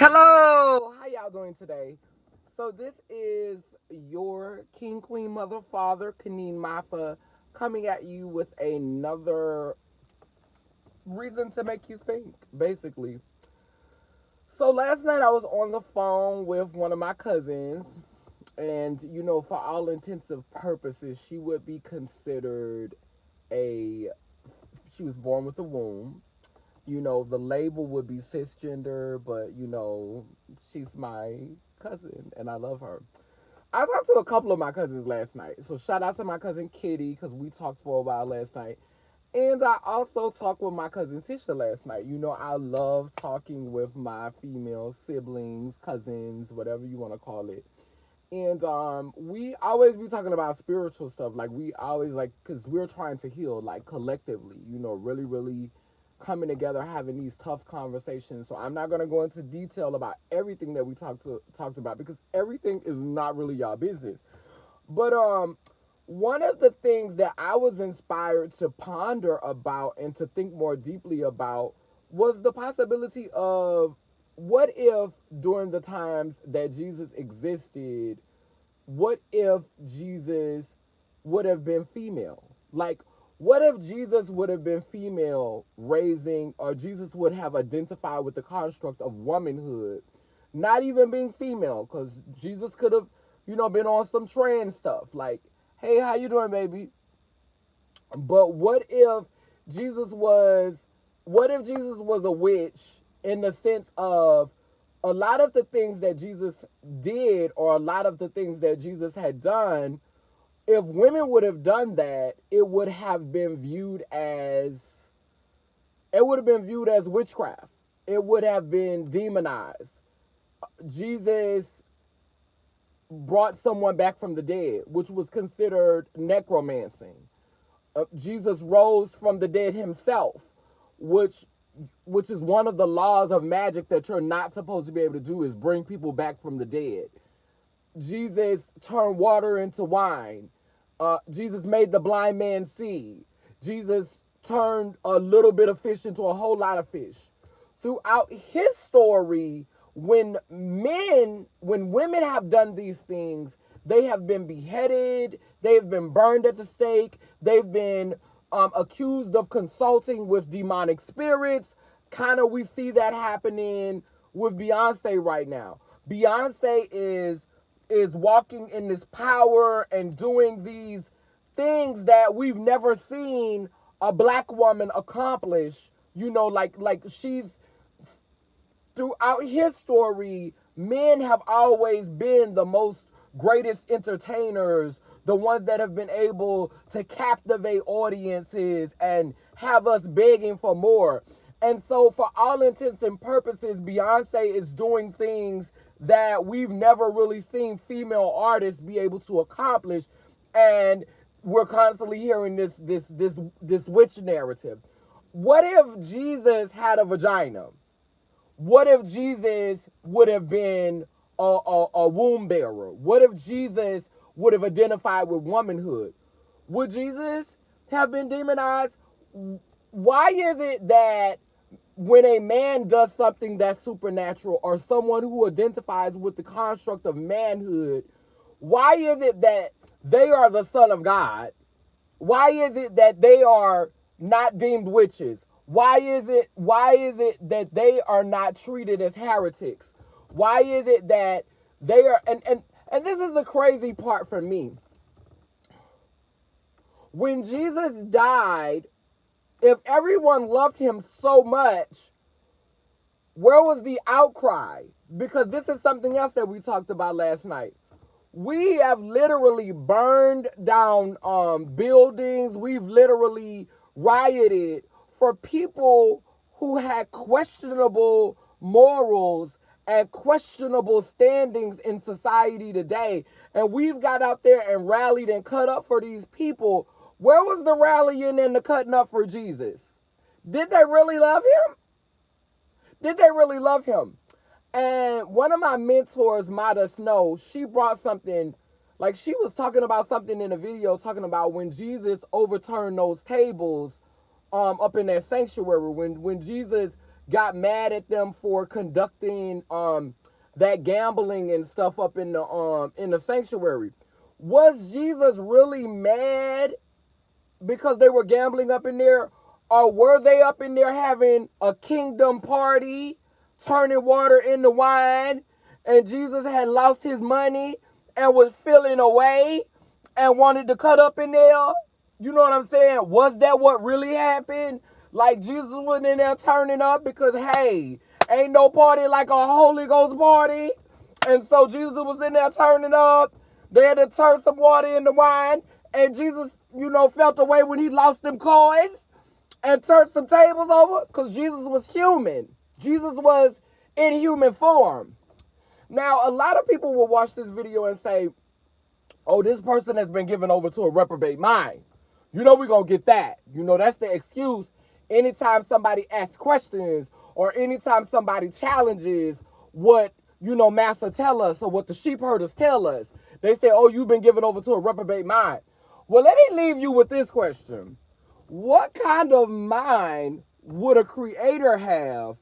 Hello, how y'all doing today? So this is your King Queen Mother Father Kaneen Mafa coming at you with another reason to make you think, basically. So last night I was on the phone with one of my cousins, and for all intensive purposes, she would be considered a. She was born with a womb. The label would be cisgender, but she's my cousin and I love her. I talked to a couple of my cousins last night. So shout out to my cousin Kitty because we talked for a while last night. And I also talked with my cousin Tisha last night. I love talking with my female siblings, cousins, whatever you want to call it. And we always be talking about spiritual stuff. Like we always like, cause we're trying to heal, like collectively. Really, really coming together, having these tough conversations. So I'm not gonna go into detail about everything that we talked about because everything is not really y'all business. But one of the things that I was inspired to ponder about and to think more deeply about was the possibility of what if during the times that Jesus existed, what if Jesus would have been female? Like, what if Jesus would have been female raising, or Jesus would have identified with the construct of womanhood, not even being female, because Jesus could have, been on some trans stuff. Like, hey, how you doing, baby? But Jesus was what if Jesus was a witch in the sense of a lot of the things that Jesus did or a lot of the things that Jesus had done, if women would have done that, it would have been viewed as witchcraft. It would have been demonized. Jesus brought someone back from the dead, which was considered necromancing. Jesus rose from the dead himself, which is one of the laws of magic that you're not supposed to be able to do is bring people back from the dead. Jesus turned water into wine. Jesus made the blind man see. Jesus turned a little bit of fish into a whole lot of fish. Throughout his story, when women have done these things, they have been beheaded, they've been burned at the stake, they've been accused of consulting with demonic spirits. Kind of, we see that happening with Beyonce right now. Beyonce is walking in this power and doing these things that we've never seen a black woman accomplish. Like she's throughout history, men have always been the most greatest entertainers, the ones that have been able to captivate audiences and have us begging for more. And so, for all intents and purposes, Beyonce is doing things that we've never really seen female artists be able to accomplish. And we're constantly hearing this witch narrative. What if Jesus had a vagina? What if Jesus would have been a womb bearer? What if Jesus would have identified with womanhood? Would Jesus have been demonized? Why is it that when a man does something that's supernatural or someone who identifies with the construct of manhood, why is it that they are the son of God? Why is it that they are not deemed witches? Why is it that they are not treated as heretics? Why is it that they are and this is the crazy part for me. When Jesus died, if everyone loved him so much, where was the outcry? Because this is something else that we talked about last night. We have literally burned down buildings. We've literally rioted for people who had questionable morals and questionable standings in society today. And we've got out there and rallied and cut up for these people. Where was the rallying and the cutting up for Jesus? Did they really love him? Did they really love him? And one of my mentors, Mata Snow, she brought something, like she was talking about something in a video, talking about when Jesus overturned those tables up in that sanctuary, when Jesus got mad at them for conducting that gambling and stuff up in the sanctuary. Was Jesus really mad because they were gambling up in there? Or were they up in there having a kingdom party, turning water into wine, and Jesus had lost his money and was feeling away and wanted to cut up in there? You know what I'm saying? Was that what really happened? Like Jesus was in there turning up because, hey, ain't no party like a Holy Ghost party. And so Jesus was in there turning up. They had to turn some water into wine. And Jesus, felt away when he lost them coins and turned some tables over, because Jesus was human. Jesus was in human form. Now, a lot of people will watch this video and say, oh, this person has been given over to a reprobate mind. We're going to get that. That's the excuse anytime somebody asks questions or anytime somebody challenges what, Master tell us or what the sheep herders tell us. They say, oh, you've been given over to a reprobate mind. Well, let me leave you with this question. What kind of mind would a creator have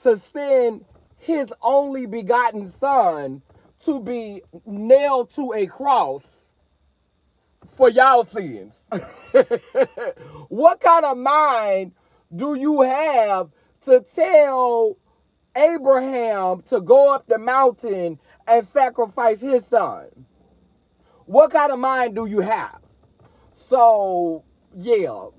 to send his only begotten son to be nailed to a cross for y'all sins? What kind of mind do you have to tell Abraham to go up the mountain and sacrifice his son? What kind of mind do you have? So, yeah.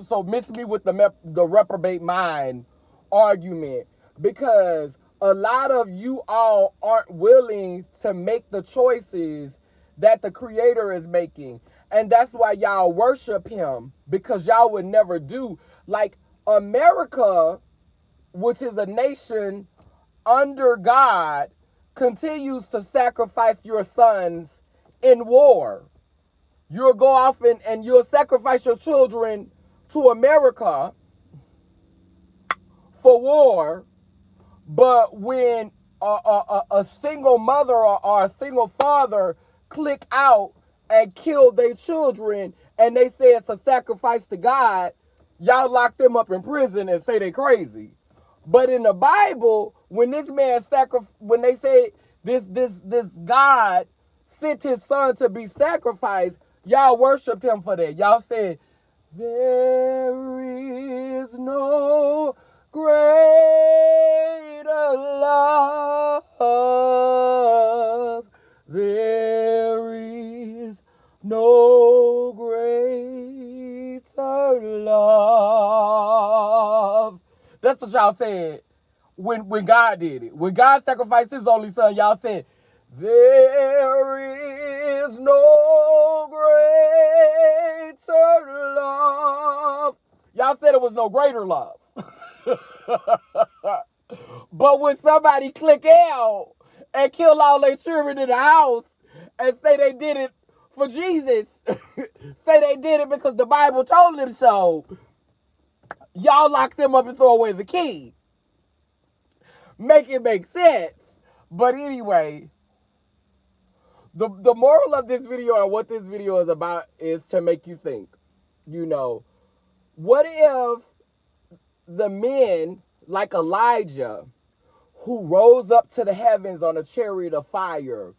So miss me with the reprobate mind argument, because a lot of you all aren't willing to make the choices that the Creator is making. And that's why y'all worship him, because y'all would never do. Like America, which is a nation under God, continues to sacrifice your sons in war. You'll go off and you'll sacrifice your children to America for war. But when a single mother or a single father click out and kill their children and they say it's a sacrifice to God, y'all lock them up in prison and say they crazy. But in the Bible, when this man when they say this God sent his son to be sacrificed, y'all worshiped him for that. Y'all said, there is no greater love. There is no greater love. That's what y'all said when God did it. When God sacrificed his only son, y'all said, there is no greater love. Y'all said it was no greater love. But when somebody click out and kill all their children in the house and say they did it for Jesus, say they did it because the Bible told them so, y'all lock them up and throw away the key. Make it make sense. But anyway, the moral of this video and what this video is about is to make you think. What if the men like Elijah, who rose up to the heavens on a chariot of fire,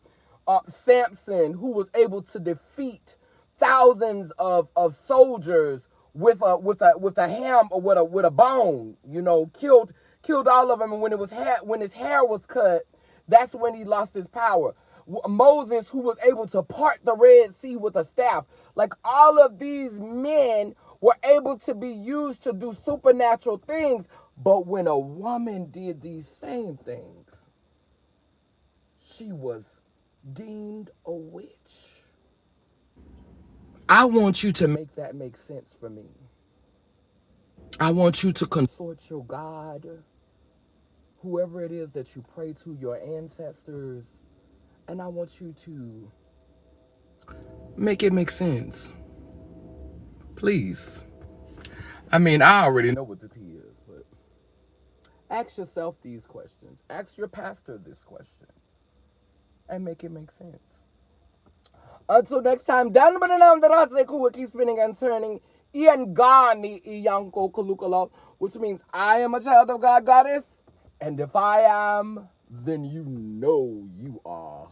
Samson, who was able to defeat thousands of soldiers with a ham or with a bone, killed all of them, and when his hair was cut, that's when he lost his power. Moses, who was able to part the Red Sea with a staff. Like, all of these men were able to be used to do supernatural things. But when a woman did these same things, she was deemed a witch. I want you to make that make sense for me. I want you to consort your God, whoever it is that you pray to, your ancestors, and I want you to make it make sense. Please. I mean, I already know what the tea is, but ask yourself these questions. Ask your pastor this question. And make it make sense. Until next time, down the bottom, the keep spinning and turning. Iangani Iyanko Kalukalo, which means I am a child of God, goddess. And if I am, then you know you are.